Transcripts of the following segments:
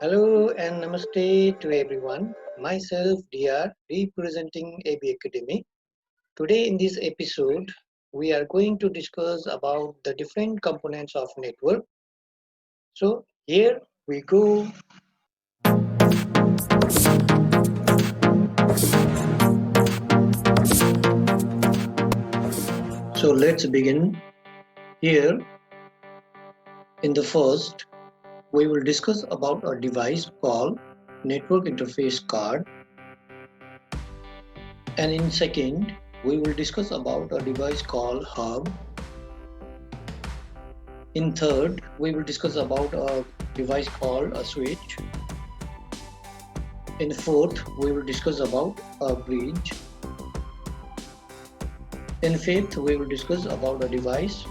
Hello and namaste to everyone. Myself DR representing AB Academy. Today in this episode we are going to discuss about the different components of network. So here we go. So let's begin. Here in the first we will discuss about a device called network interface card, and in second we will discuss about a device called hub. In third, we will discuss about a device called a switch. In fourth, we will discuss about a bridge. In fifth, we will discuss about a device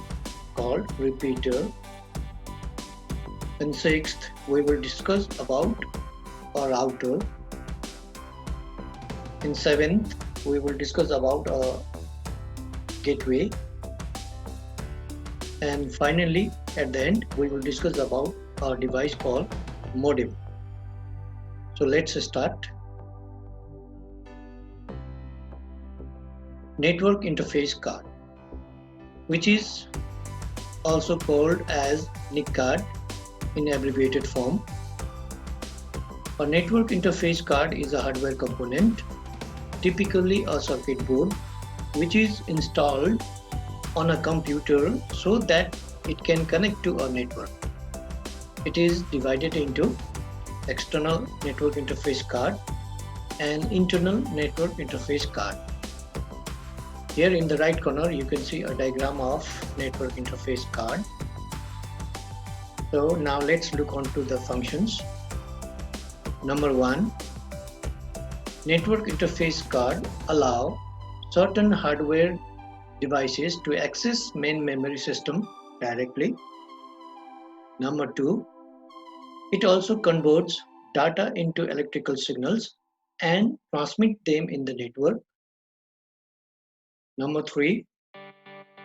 called repeater. In sixth, we will discuss about a router. In seventh, we will discuss about a gateway. And finally, at the end, we will discuss about a device called modem. So let's start. Network interface card, which is also called as NIC card in abbreviated form. A network interface card is a hardware component, typically a circuit board, which is installed on a computer so that it can connect to a network. It is divided into external network interface card and internal network interface card. Here in the right corner you can see a diagram of network interface card. So now let's look on to the functions. Number 1, network interface card allow certain hardware devices to access main memory system directly. Number 2, it also converts data into electrical signals and transmit them in the network. Number 3,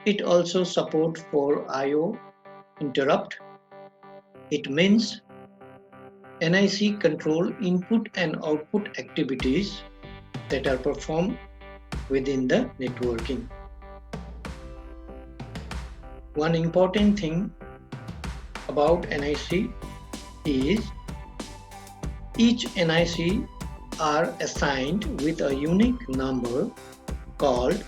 it also support for I/O interrupt. It means NIC control input and output activities that are performed within the networking. One important thing about NIC is each NIC are assigned with a unique number called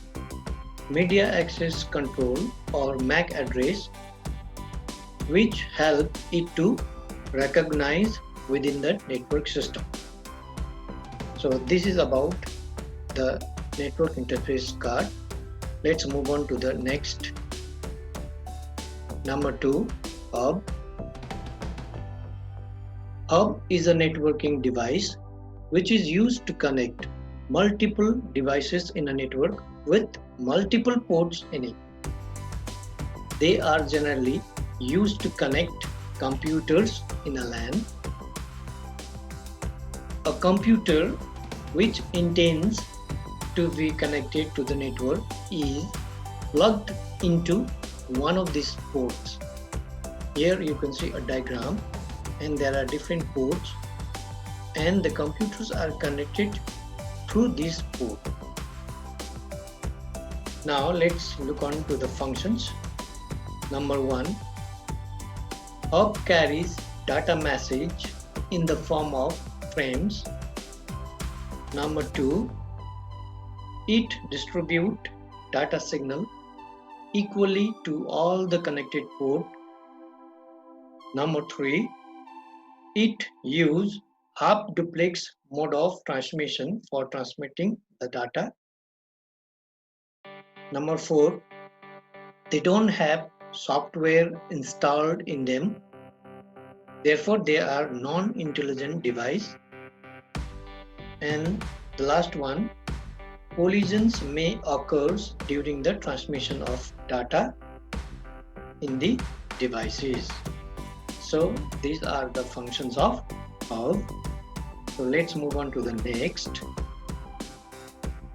Media Access Control or MAC address, which help it to recognize within the network system. So this is about the network interface card. Let's move on to the next. Number 2, hub. Hub is a networking device which is used to connect multiple devices in a network with multiple ports in it. They are generally used to connect computers in a LAN. A computer which intends to be connected to the network is plugged into one of these ports. Here you can see a diagram and there are different ports and the computers are connected through this port. Now let's look on to the functions. Number 1, hub carries data message in the form of frames. Number 2, it distributes data signal equally to all the connected ports. Number 3, it uses half duplex mode of transmission for transmitting the data. Number 4, they don't have software installed in them, therefore they are non-intelligent device. And the last one, collisions may occur during the transmission of data in the devices. So these are the functions of hub. So let's move on to the next.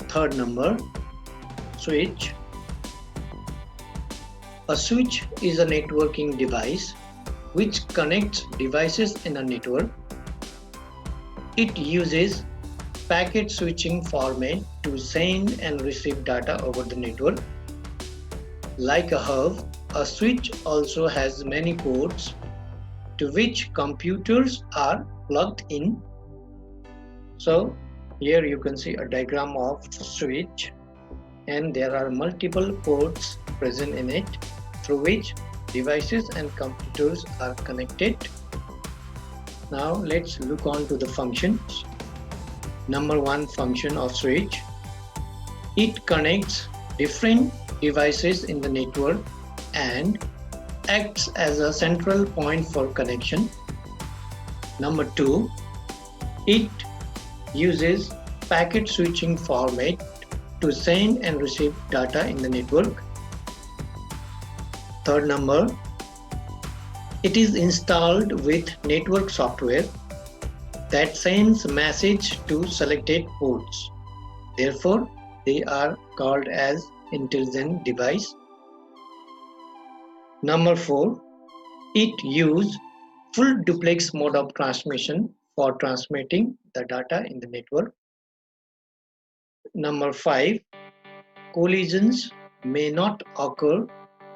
Third number, switch. A switch is a networking device which connects devices in a network. It uses packet switching format to send and receive data over the network. Like a hub, a switch also has many ports to which computers are plugged in. So here you can see a diagram of switch, and there are multiple ports present in it through which devices and computers are connected. Now let's look on to the functions. Number one function of switch. It connects different devices in the network and acts as a central point for connection. Number two, it uses packet switching format to send and receive data in the network. Third number, it is installed with network software that sends message to selected ports. Therefore, they are called as intelligent device. Number 4, it uses full duplex mode of transmission for transmitting the data in the network. Number 5, collisions may not occur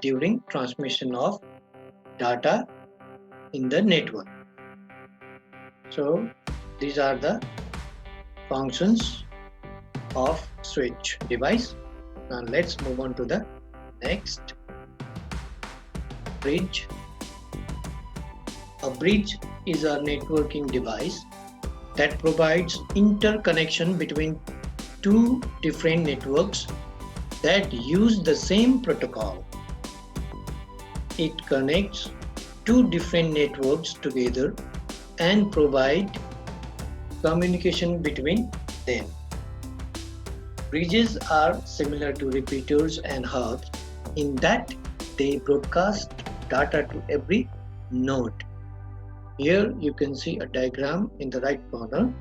during transmission of data in the network. So these are the functions of switch device. Now let's move on to the next. Bridge. A bridge is a networking device that provides interconnection between two different networks that use the same protocol. It connects two different networks together and provide communication between them. Bridges are similar to repeaters and hubs in that they broadcast data to every node. Here you can see a diagram in the right corner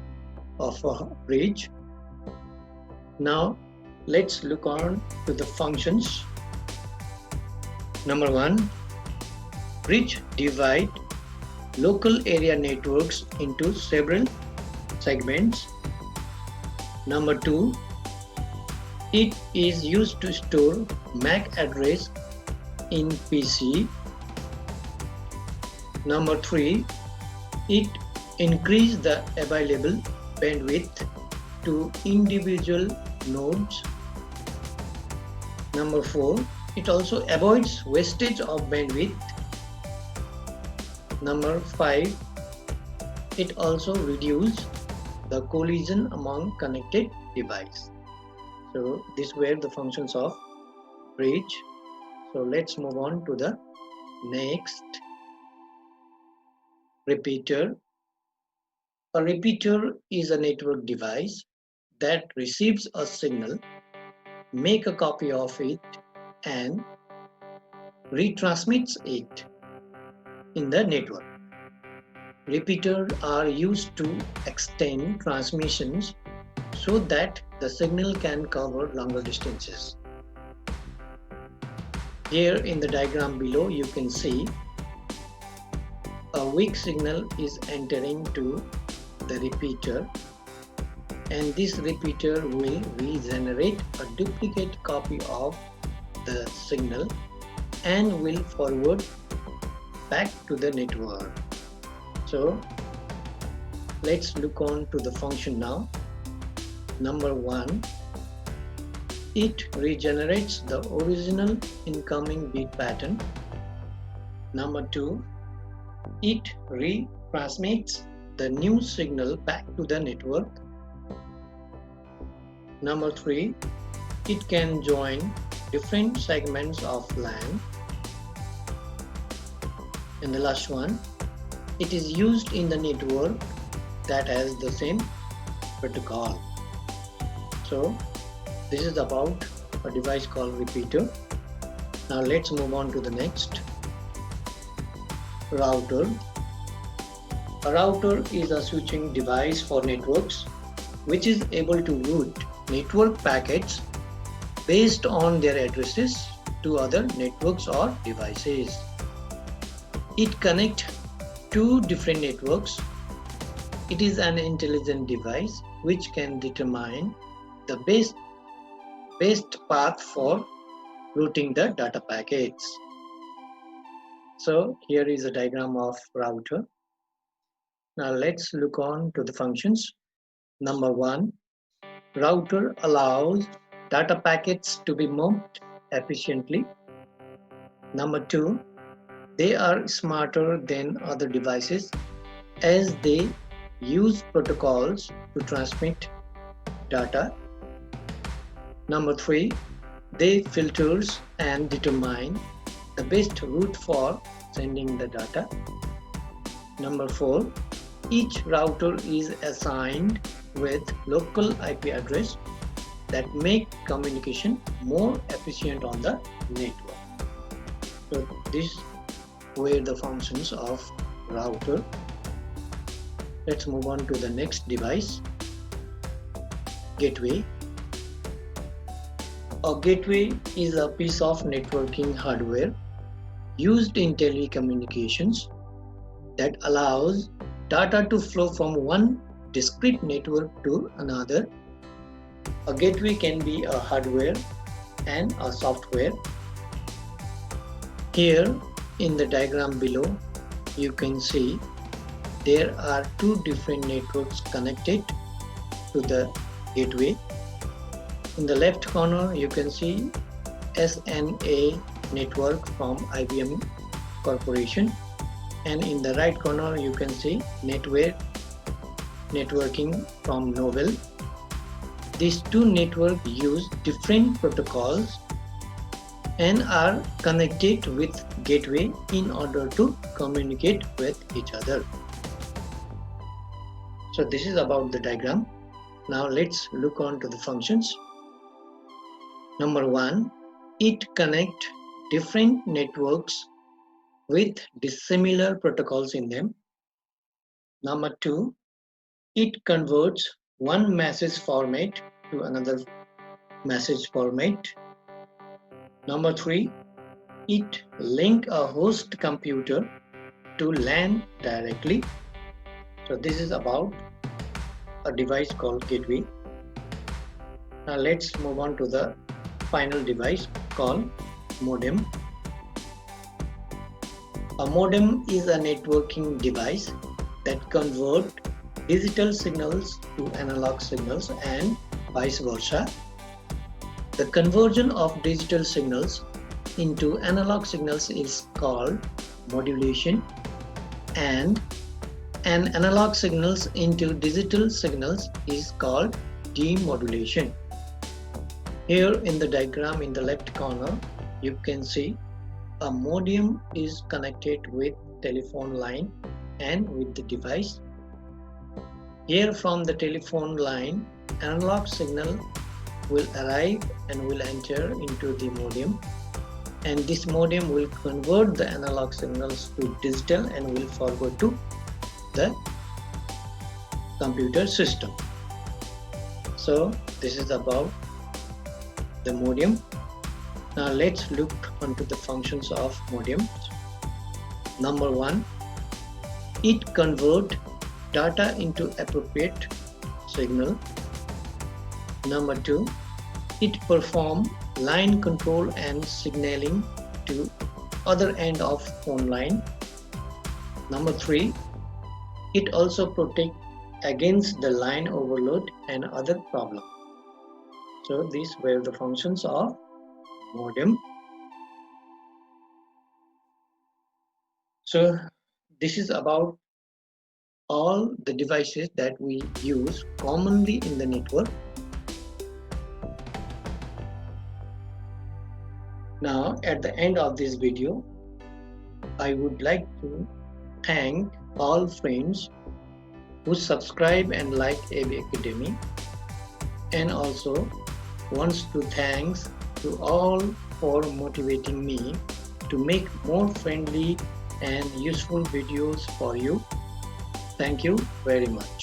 of a bridge. Now let's look on to the functions. Number 1, bridge divide local area networks into several segments. Number 2, it is used to store MAC address in PC. Number 3, it increases the available bandwidth to individual nodes. Number 4, it also avoids wastage of bandwidth. Number 5, it also reduces the collision among connected devices. So these were the functions of bridge. So let's move on to the next. Repeater. A repeater is a network device that receives a signal, make a copy of it, and retransmits it in the network. Repeaters are used to extend transmissions so that the signal can cover longer distances. Here in the diagram below you can see a weak signal is entering to the repeater, and this repeater will regenerate a duplicate copy of the signal and will forward back to the network. So let's look on to the function now. Number 1, it regenerates the original incoming bit pattern. Number 2, it retransmits the new signal back to the network. Number 3, it can join different segments of LAN. And the last one, it is used in the network that has the same protocol. So this is about a device called repeater. Now let's move on to the next. Router. A router is a switching device for networks which is able to route network packets based on their addresses to other networks or devices. It connects two different networks. It is an intelligent device which can determine the best path for routing the data packets. So here is a diagram of router. Now let's look on to the functions. Number 1, router allows data packets to be moved efficiently. Number 2, they are smarter than other devices as they use protocols to transmit data. Number 3, they filters and determine the best route for sending the data. Number 4, each router is assigned with local IP address that make communication more efficient on the network. So these were the functions of router. Let's move on to the next device, gateway. A gateway is a piece of networking hardware used in telecommunications that allows data to flow from one discrete network to another. A gateway can be a hardware and a software. Here in the diagram below, you can see there are two different networks connected to the gateway. In the left corner, you can see SNA network from IBM Corporation, and in the right corner you can see networking from Novell. These two networks use different protocols and are connected with gateway in order to communicate with each other. So this is about the diagram. Now let's look on to the functions. Number 1, it connects different networks with dissimilar protocols in them. Number 2, it converts one message format to another message format. Number 3, it links a host computer to LAN directly. So this is about a device called gateway. Now let's move on to the final device called modem. A modem is a networking device that converts digital signals to analog signals and vice versa. The conversion of digital signals into analog signals is called modulation, and an analog signals into digital signals is called demodulation. Here in the diagram in the left corner, you can see a modem is connected with telephone line and with the device. Here from the telephone line, analog signal will arrive and will enter into the modem, and this modem will convert the analog signals to digital and will forward to the computer system. So this is about the modem. Now let's look onto the functions of modem. Number 1, it converts data into appropriate signal. Number 2, it performs line control and signaling to other end of phone line. Number 3, it also protects against the line overload and other problems. So these were the functions of modem. So this is about all the devices that we use commonly in the network. Now at the end of this video, I would like to thank all friends who subscribe and like AB Academy, and also wants to thanks to all for motivating me to make more friendly and useful videos for you. Thank you very much.